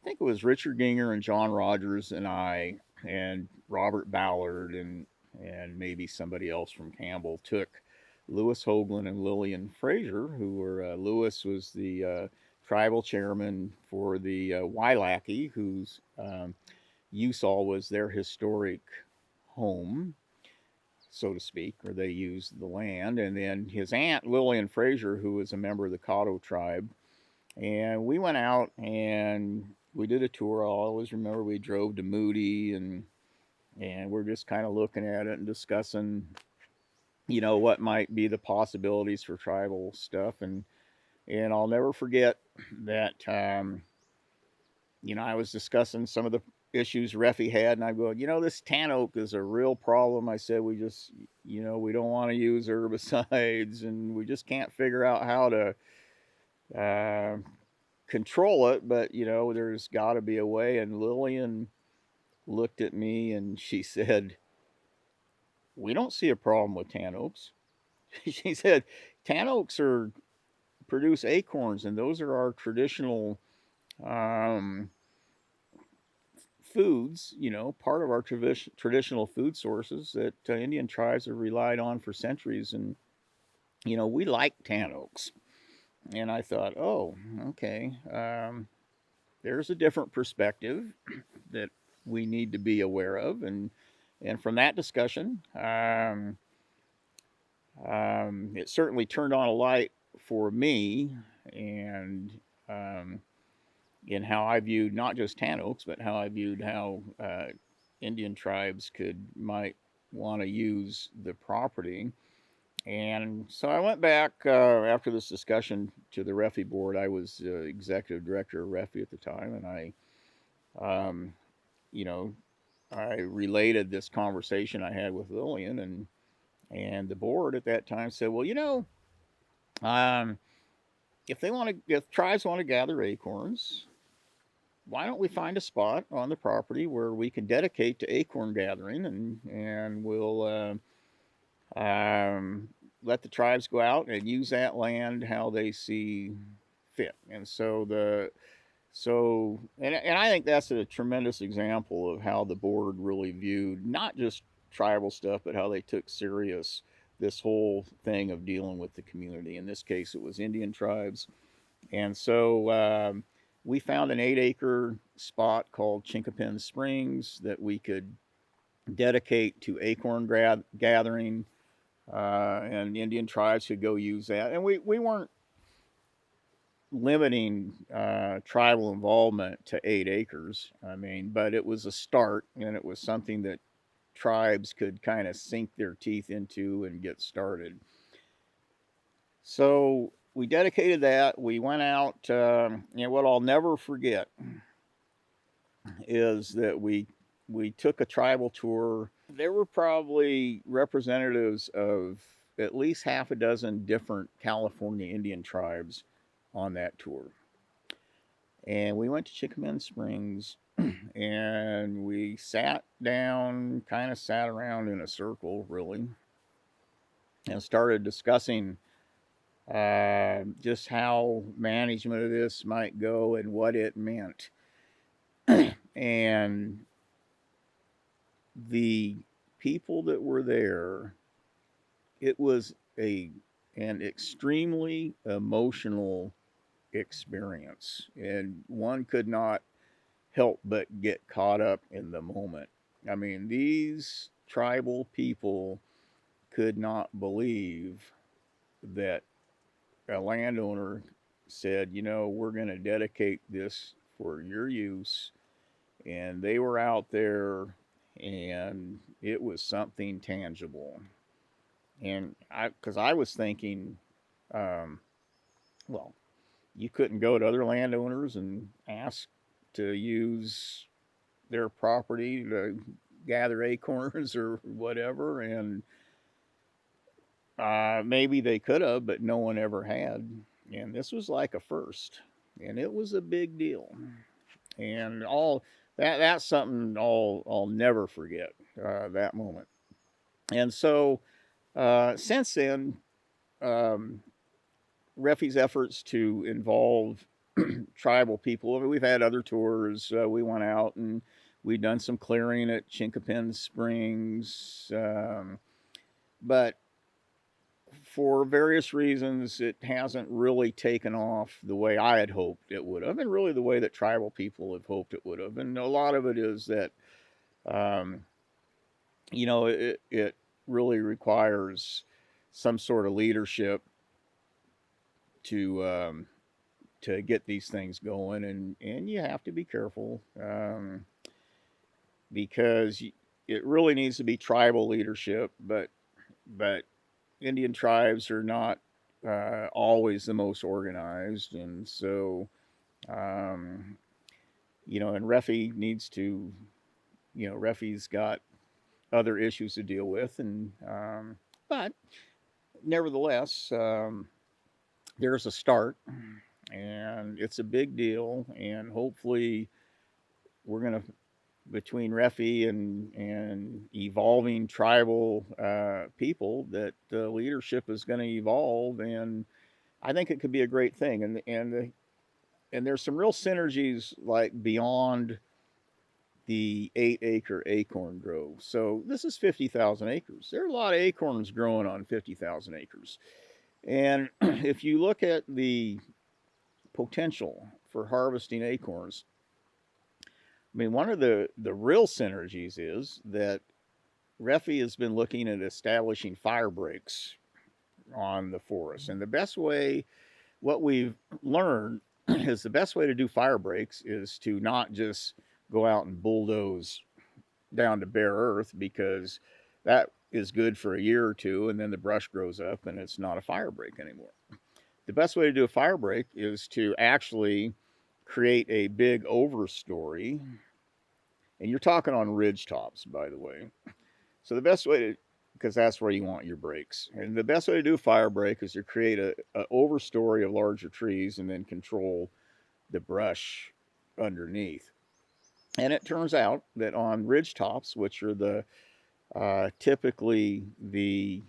think it was Richard Ginger and John Rogers and I and Robert Ballard and maybe somebody else from Campbell took Lewis Hoagland and Lillian Fraser, who were Lewis was the tribal chairman for the Wailaki, whose Usal was their historic home, so to speak, or they used the land, and then his aunt Lillian Fraser, who was a member of the Caddo tribe. And we went out and we did a tour. I always remember we drove to Moody and we're just kind of looking at it and discussing, what might be the possibilities for tribal stuff. And I'll never forget that I was discussing some of the issues Refi had, and I go, this tan oak is a real problem. I said, we just, we don't want to use herbicides, and we just can't figure out how to control it, but there's got to be a way. And Lillian looked at me and she said, "We don't see a problem with tan oaks." She said, "Tan oaks produce acorns, and those are our traditional um, foods. Part of our traditional food sources that Indian tribes have relied on for centuries, and we like tan oaks." And I thought, oh, okay. There's a different perspective that we need to be aware of, and from that discussion, it certainly turned on a light for me, and um, in how I viewed not just tan oaks, but how I viewed how Indian tribes might want to use the property. And so I went back after this discussion to the Refi board. I was executive director of Refi at the time, and um, you know, I related this conversation I had with Lillian, and the board at that time said, well, um, if tribes want to gather acorns, why don't we find a spot on the property where we can dedicate to acorn gathering, and we'll let the tribes go out and use that land how they see fit. And I think that's a tremendous example of how the board really viewed not just tribal stuff, but how they took serious this whole thing of dealing with the community. In this case, it was Indian tribes. And so we found an 8-acre spot called Chinkapin Springs that we could dedicate to acorn gathering, and Indian tribes could go use that. And we weren't limiting tribal involvement to 8 acres. I mean, but it was a start, and it was something that tribes could kind of sink their teeth into and get started. So we dedicated that. We went out, what I'll never forget is that we took a tribal tour. There were probably representatives of at least half a dozen different California Indian tribes on that tour. And we went to Chickman Springs and we sat down, kind of sat around in a circle, really, and started discussing just how management of this might go and what it meant. And the people that were there, it was an extremely emotional experience, and one could not help but get caught up in the moment. I mean, these tribal people could not believe that a landowner said, you know, we're going to dedicate this for your use. And they were out there, and it was something tangible. And because I was thinking, um, well, you couldn't go to other landowners and ask to use their property to gather acorns or whatever. And maybe they could have, but no one ever had. And this was like a first, and it was a big deal. And all that's something I'll never forget, that moment. And so since then, um, Refi's efforts to involve tribal people. We've had other tours. We went out and we've done some clearing at Chinkapin Springs, but for various reasons, it hasn't really taken off the way I had hoped it would have, and really the way that tribal people have hoped it would have. And a lot of it is that, um, it really requires some sort of leadership to to get these things going, and you have to be careful, because it really needs to be tribal leadership, but Indian tribes are not always the most organized, and so um, and Refi needs to, Refi's got other issues to deal with, and but nevertheless, there's a start, and it's a big deal, and hopefully we're gonna, between Refi and evolving tribal people, that the leadership is going to evolve, and I think it could be a great thing. And there's some real synergies, like beyond the 8-acre acorn grove. So this is 50,000 acres. There are a lot of acorns growing on 50,000 acres. And if you look at the potential for harvesting acorns, I mean, one of the real synergies is that Refi has been looking at establishing fire breaks on the forest. And the best way, what we've learned is the best way to do fire breaks is to not just go out and bulldoze down to bare earth, because that is good for a year or two, and then the brush grows up and it's not a fire break anymore. The best way to do a fire break is to actually create a big overstory, and you're talking on ridge tops, by the way. So the best way to, because that's where you want your breaks, and the best way to do a fire break is to create a overstory of larger trees and then control the brush underneath. And it turns out that on ridge tops, which are the typically the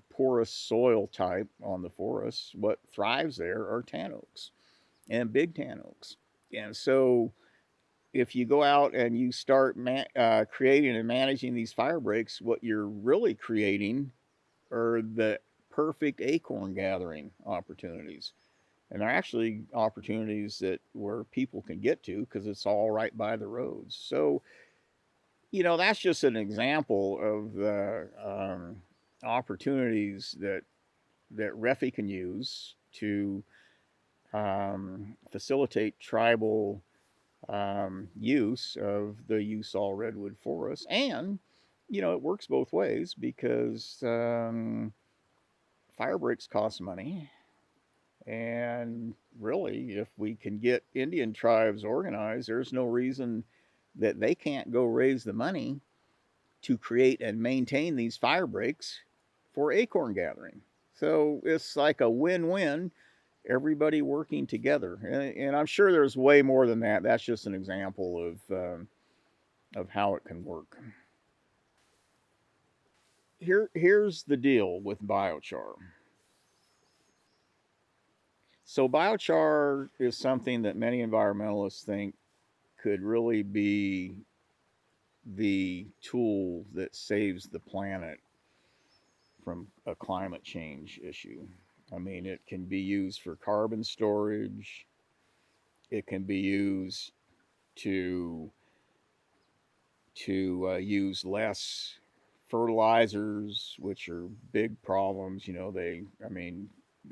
porous soil type on the forests, what thrives there are tan oaks and big tan oaks. And so if you go out and you start creating and managing these fire breaks, what you're really creating are the perfect acorn gathering opportunities. And they're actually opportunities that where people can get to because it's all right by the roads. So, that's just an example of the opportunities that Refi can use to facilitate tribal use of the Usal Redwood Forest. And, it works both ways, because fire breaks cost money. And really, if we can get Indian tribes organized, there's no reason that they can't go raise the money to create and maintain these fire breaks for acorn gathering. So it's like a win-win, everybody working together. And I'm sure there's way more than that. That's just an example of how it can work. Here's the deal with biochar. So biochar is something that many environmentalists think could really be the tool that saves the planet from a climate change issue. I mean, it can be used for carbon storage. It can be used to use less fertilizers, which are big problems.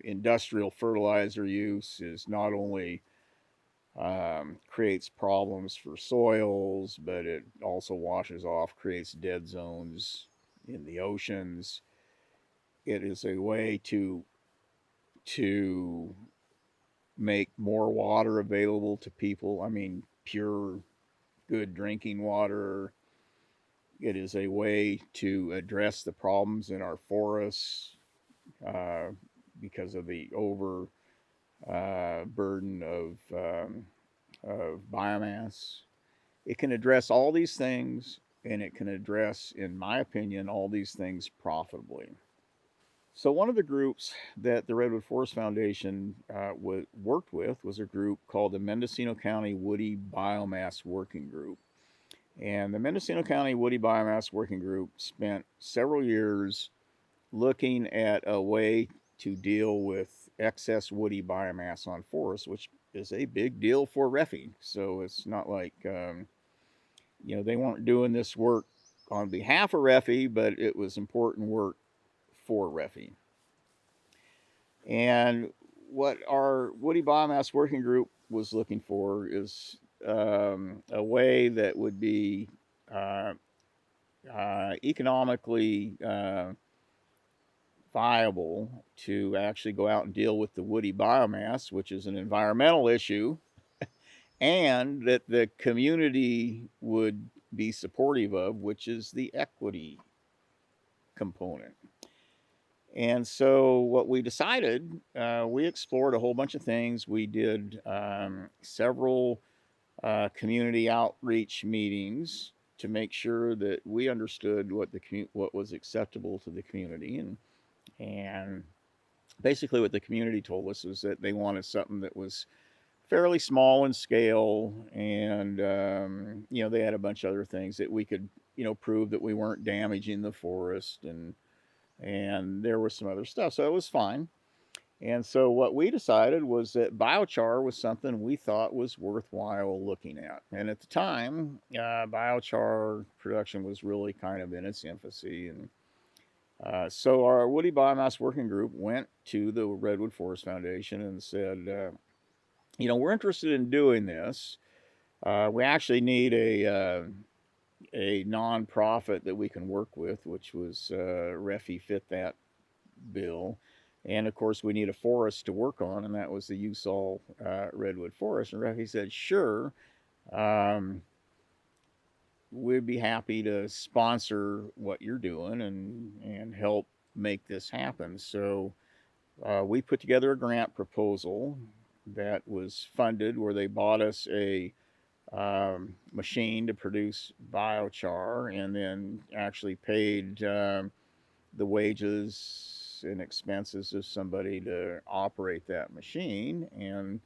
Industrial fertilizer use is not only creates problems for soils, but it also washes off, creates dead zones in the oceans. It is a way to make more water available to people. Pure, good drinking water. It is a way to address the problems in our forests uh, because of the over burden of biomass. It can address all these things, and it can address, in my opinion, all these things profitably. So, one of the groups that the Redwood Forest Foundation worked with was a group called the Mendocino County Woody Biomass Working Group. And the Mendocino County Woody Biomass Working Group spent several years looking at a way to deal with excess woody biomass on forests, which is a big deal for RFFI. So it's not like, they weren't doing this work on behalf of RFFI, but it was important work for RFFI. And what our woody biomass working group was looking for is a way that would be uh, economically viable to actually go out and deal with the woody biomass, which is an environmental issue, and that the community would be supportive of, which is the equity component. And so, what we decided, we explored a whole bunch of things. We did several community outreach meetings to make sure that we understood what was acceptable to the community, and basically what the community told us was that they wanted something that was fairly small in scale, and they had a bunch of other things that we could prove that we weren't damaging the forest, and there was some other stuff, so it was fine. And so what we decided was that biochar was something we thought was worthwhile looking at. And at the time, biochar production was really kind of in its infancy. And so our Woody Biomass Working Group went to the Redwood Forest Foundation and said, we're interested in doing this. We actually need a nonprofit that we can work with, which was RFFI fit that bill. And of course, we need a forest to work on, and that was the Usal Redwood Forest. And RFFI said, sure, we'd be happy to sponsor what you're doing and help make this happen. So we put together a grant proposal that was funded where they bought us a machine to produce biochar and then actually paid the wages and expenses of somebody to operate that machine, and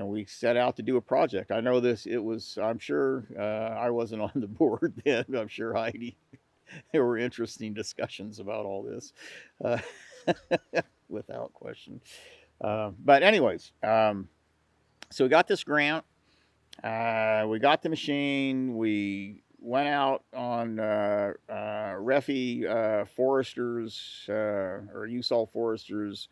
we set out to do a project. I know this. I'm sure I wasn't on the board then. I'm sure Heidi. There were interesting discussions about all this, uh, without question. But anyways, so we got this grant. We got the machine. We went out on RFFI foresters or Usal foresters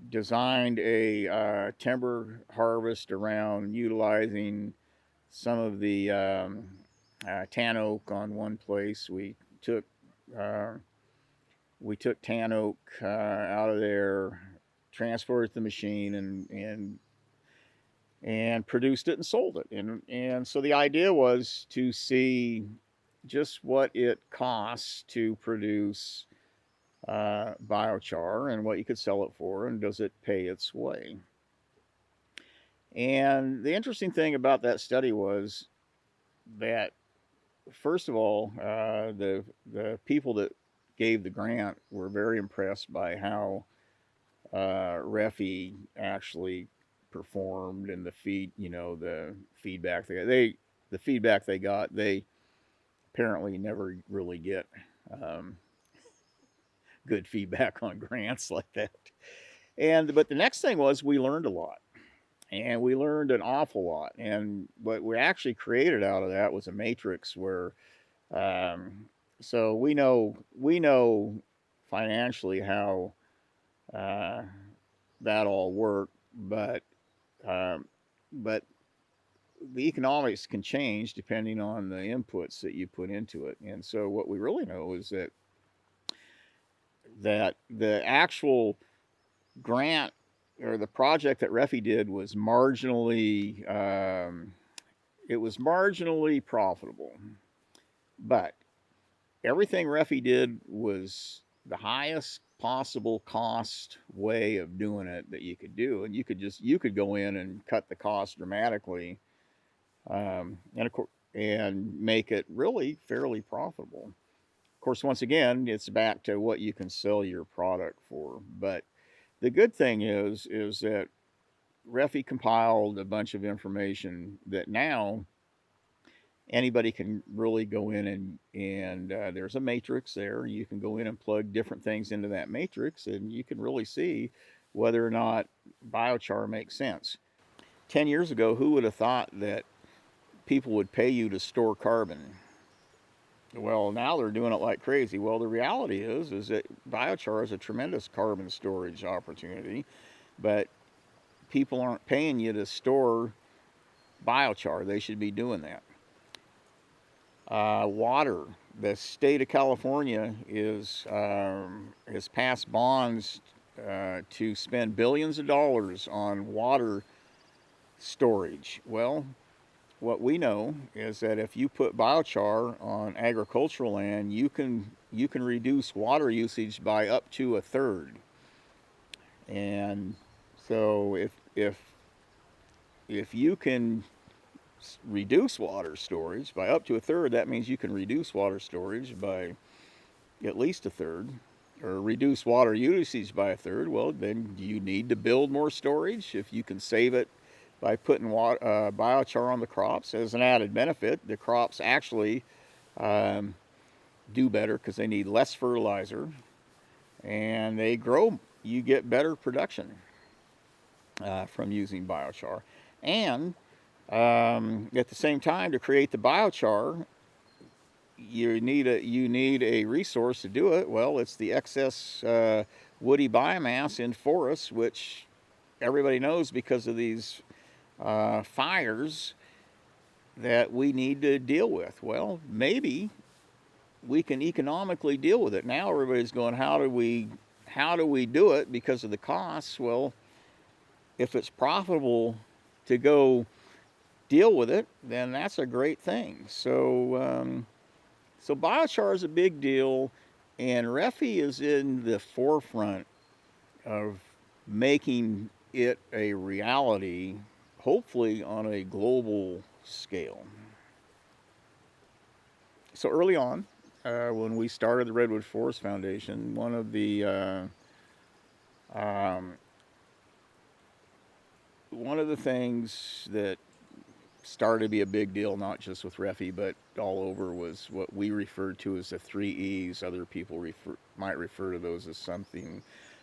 designed a timber harvest around utilizing some of the tan oak on one place. Took uh, we took tan oak out of there, transported the machine, and produced it and sold it. And so the idea was to see just what it costs to produce biochar and what you could sell it for, and does it pay its way. And the interesting thing about that study was that, first of all, the people that gave the grant were very impressed by how RFFI actually performed, and the feedback they got, they apparently never really get good feedback on grants like that. But the next thing was we learned a lot, and we learned an awful lot. And what we actually created out of that was a matrix where Um, so we know financially how uh, that all worked, um, but the economics can change depending on the inputs that you put into it. And so what we really know is that the actual grant or the project that Refi did was marginally profitable, but everything Refi did was the highest possible cost way of doing it that you could do, and you could go in and cut the cost dramatically, and of course, and make it really fairly profitable. Of course, once again, it's back to what you can sell your product for. But the good thing is that Refi compiled a bunch of information that now anybody can really go in and there's a matrix there. You can go in and plug different things into that matrix, and you can really see whether or not biochar makes sense. 10 years ago, who would have thought that people would pay you to store carbon? Well, now they're doing it like crazy. Well, the reality is that biochar is a tremendous carbon storage opportunity, but people aren't paying you to store biochar. They should be doing that. Water. The state of California has passed bonds to spend billions of dollars on water storage. Well, what we know is that if you put biochar on agricultural land, you can reduce water usage by up to a third. And so if you can reduce water storage by up to a third, that means you can reduce water storage by at least a third, or reduce water usage by a third. Well, then you need to build more storage. If you can save it by putting biochar on the crops as an added benefit, the crops actually um, do better because they need less fertilizer and they grow. You get better production from using biochar. And at the same time, to create the biochar, you need a resource to do it. Well, it's the excess woody biomass in forests, which everybody knows because of these fires that we need to deal with. Well, maybe we can economically deal with it. Now everybody's going, how do we do it because of the costs? Well, if it's profitable to go deal with it, then that's a great thing. So biochar is a big deal, and Refi is in the forefront of making it a reality, hopefully on a global scale. So early on, when we started the Redwood Forest Foundation, um, one of the things that started to be a big deal, not just with Refi, but all over, was what we referred to as the three E's. Other people might refer to those as something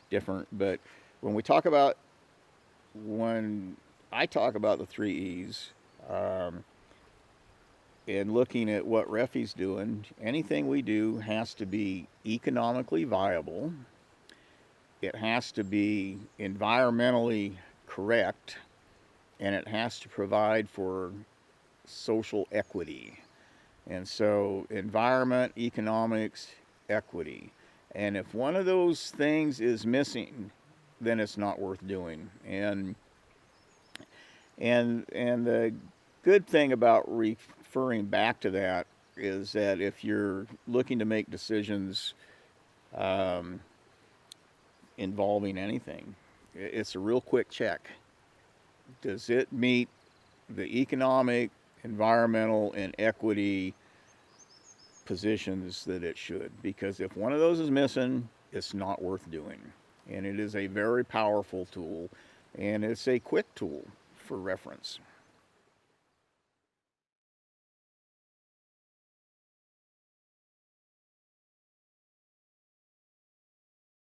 different. But when I talk about the three E's, and looking at what Refi's doing, anything we do has to be economically viable. It has to be environmentally correct, and it has to provide for social equity. And so, environment, economics, equity. And if one of those things is missing, then it's not worth doing. And the good thing about referring back to that is that if you're looking to make decisions um, involving anything, it's a real quick check. Does it meet the economic, environmental, and equity positions that it should? Because if one of those is missing, it's not worth doing. And it is a very powerful tool, and it's a quick tool for reference.